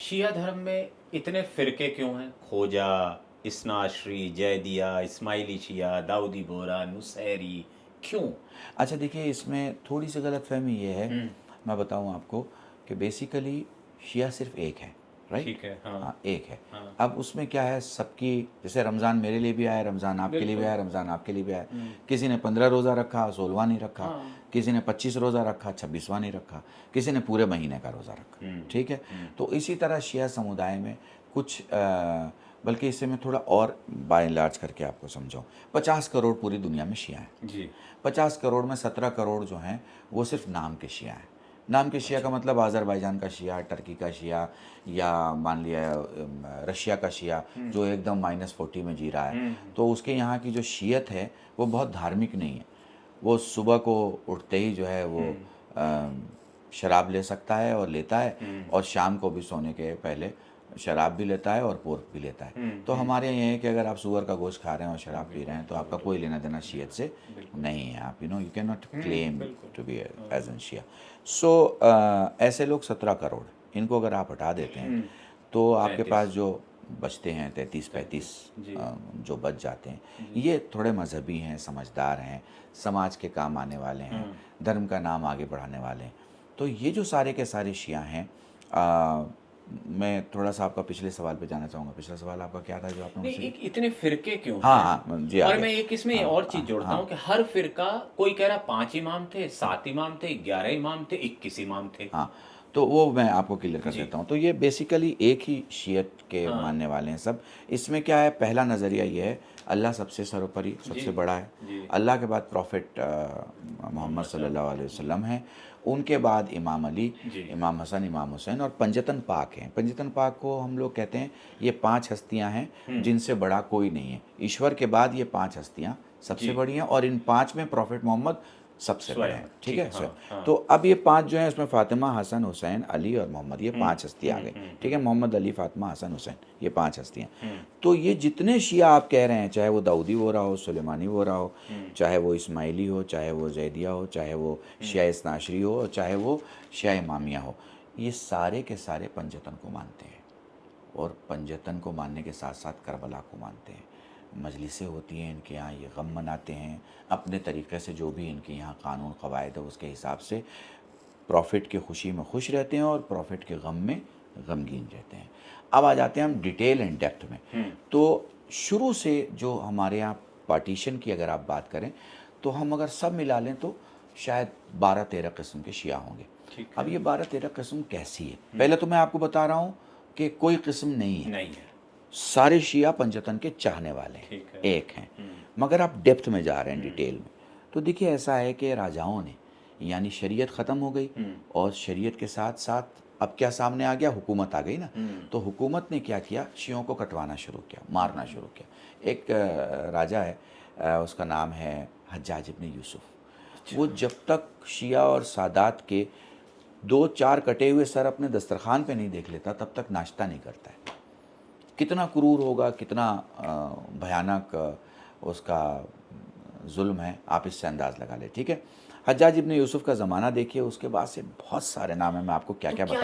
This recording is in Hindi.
शिया धर्म में इतने फिरके क्यों हैं? खोजा, इस्नाश्री, जैदिया, इस्माइली शिया, दाऊदी बोहरा, नुसैरी, क्यों? अच्छा देखिए, इसमें थोड़ी सी गलतफहमी ये है, हम्म। मैं बताऊं आपको कि बेसिकली शिया सिर्फ एक है, राइट? ठीक है, हाँ। हाँ, एक है। हाँ। अब उसमें क्या है, सबकी, जैसे रमज़ान मेरे लिए भी आया, रमज़ान आपके लिए भी बिल्कुल। आया, रमज़ान आपके लिए भी आया। किसी ने 15 रोज़ा रखा, 16वां नहीं रखा। हाँ। किसी ने 25 रोज़ा रखा, 26वां नहीं रखा। किसी ने पूरे महीने का रोज़ा रखा, ठीक है। तो इसी तरह शिया समुदाय में कुछ बल्कि इसे मैं थोड़ा और बाय लार्ज करके आपको समझाऊँ, 50 करोड़ पूरी दुनिया में शिया हैं जी। 50 करोड़ में 17 करोड़ जो हैं वो सिर्फ नाम के शिया हैं। नाम के शिया का मतलब आज़रबाईजान का शिया, टर्की का शिया, या मान लिया रशिया का शिया जो एकदम -40 में जी रहा है। तो उसके यहाँ की जो शियत है वो बहुत धार्मिक नहीं है। वो सुबह को उठते ही जो है वो शराब ले सकता है और लेता है, और शाम को भी सोने के पहले शराब भी लेता है और पोर्क भी लेता है। तो हमारे यहाँ ये है कि अगर आप सुअर का गोश्त खा रहे हैं और शराब पी रहे हैं तो आपका कोई लेना देना शियत से नहीं है। आप you can not claim to be as an Shia. So ऐसे लोग 17 करोड़, इनको अगर आप हटा देते हैं तो आपके पास जो बचते हैं 33-35 जो बच जाते हैं, ये थोड़े मजहबी हैं, समझदार हैं, समाज के काम आने वाले हैं, धर्म का नाम आगे बढ़ाने वाले हैं। तो ये जो सारे के सारे शिया हैं, मैं थोड़ा सा आपका पिछले सवाल पे जाना चाहूँगा। पिछला सवाल आपका क्या था जो आपने नहीं, मुझसे? एक इतने फिरके क्यों हाँ हैं? हाँ जी, और आगे। मैं एक इसमें हाँ, और चीज हाँ, जोड़ता हाँ। हूँ कि हर फिरका, कोई कह रहा 5 इमाम थे, 7 इमाम थे, 11 इमाम थे, 21 इमाम थे। हाँ, तो वो मैं आपको क्लियर कर जी। देता हूँ। तो ये बेसिकली एक ही शियत के हाँ। मानने वाले हैं सब। इसमें क्या है, पहला नज़रिया ये है, अल्लाह सबसे सर्वोपरि, सबसे जी। बड़ा है। जी। अल्लाह के बाद प्रॉफिट मोहम्मद सल्लल्लाहु अलैहि वसल्लम हैं। उनके बाद इमाम अली, जी। इमाम हसन, इमाम हुसैन, और पंजतन पाक हैं। पंजतन पाक को हम लोग कहते हैं, ये 5 हस्तियाँ हैं जिनसे बड़ा कोई नहीं है। ईश्वर के बाद ये 5 हस्तियाँ सबसे जी। बड़ी हैं, और इन 5 में प्रॉफिट मोहम्मद सबसे बड़े हैं, ठीक है। हाँ, हाँ। तो अब ये 5 जो हैं, इसमें फातिमा, हसन, हुसैन, अली और मोहम्मद, ये 5 हस्ती आ गए, ठीक है। मोहम्मद, अली, फातिमा, हसन, हुसैन, ये 5 हस्तियाँ। तो ये जितने शिया आप कह रहे हैं, चाहे वो दाऊदी हो रहा हो, सुलेमानी हो रहा हो, चाहे वो इस्माइली हो, चाहे वो जैदिया हो, चाहे वो शिया इस्नाशरी हो, और चाहे वो शिया इमामिया हो, ये सारे के सारे पंजतन को मानते हैं, और पंजतन को मानने के साथ साथ करबला को मानते हैं। मजलिसें होती हैं इनके यहाँ, ये गम मनाते हैं अपने तरीक़े से, जो भी इनके यहाँ कानून क़वायद है उसके हिसाब से। प्रॉफिट की खुशी में खुश रहते हैं और प्रॉफिट के गम में गमगीन रहते हैं। अब आ जाते हैं हम डिटेल एंड डेप्थ में। तो शुरू से जो हमारे यहाँ पार्टीशन की अगर आप बात करें, तो हम अगर सब मिला लें तो शायद 12-13 किस्म के शिया होंगे। अब ये 12-13 किस्म कैसी है, पहले तो मैं आपको बता रहा हूँ कि कोई किस्म नहीं है। सारे शिया पंजतन के चाहने वाले हैं, एक हैं। मगर आप डेप्थ में जा रहे हैं, डिटेल में, तो देखिए ऐसा है कि राजाओं ने, यानी शरीयत ख़त्म हो गई, और शरीयत के साथ साथ अब क्या सामने आ गया, हुकूमत आ गई ना। तो हुकूमत ने क्या किया, शियों को कटवाना शुरू किया, मारना शुरू किया। एक राजा है, उसका नाम है हज्जाज इब्न यूसुफ। वो जब तक शिया और सादात के 2-4 कटे हुए सर अपने दस्तरखान पे नहीं देख लेता, तब तक नाश्ता नहीं करता है। कितना क्रूर होगा, कितना भयानक उसका जुल्म है, आप इससे अंदाज़ लगा ले, ठीक है। हज्जाज इब्न यूसुफ का ज़माना देखिए, उसके बाद से बहुत सारे नाम हैं, मैं आपको क्या क्या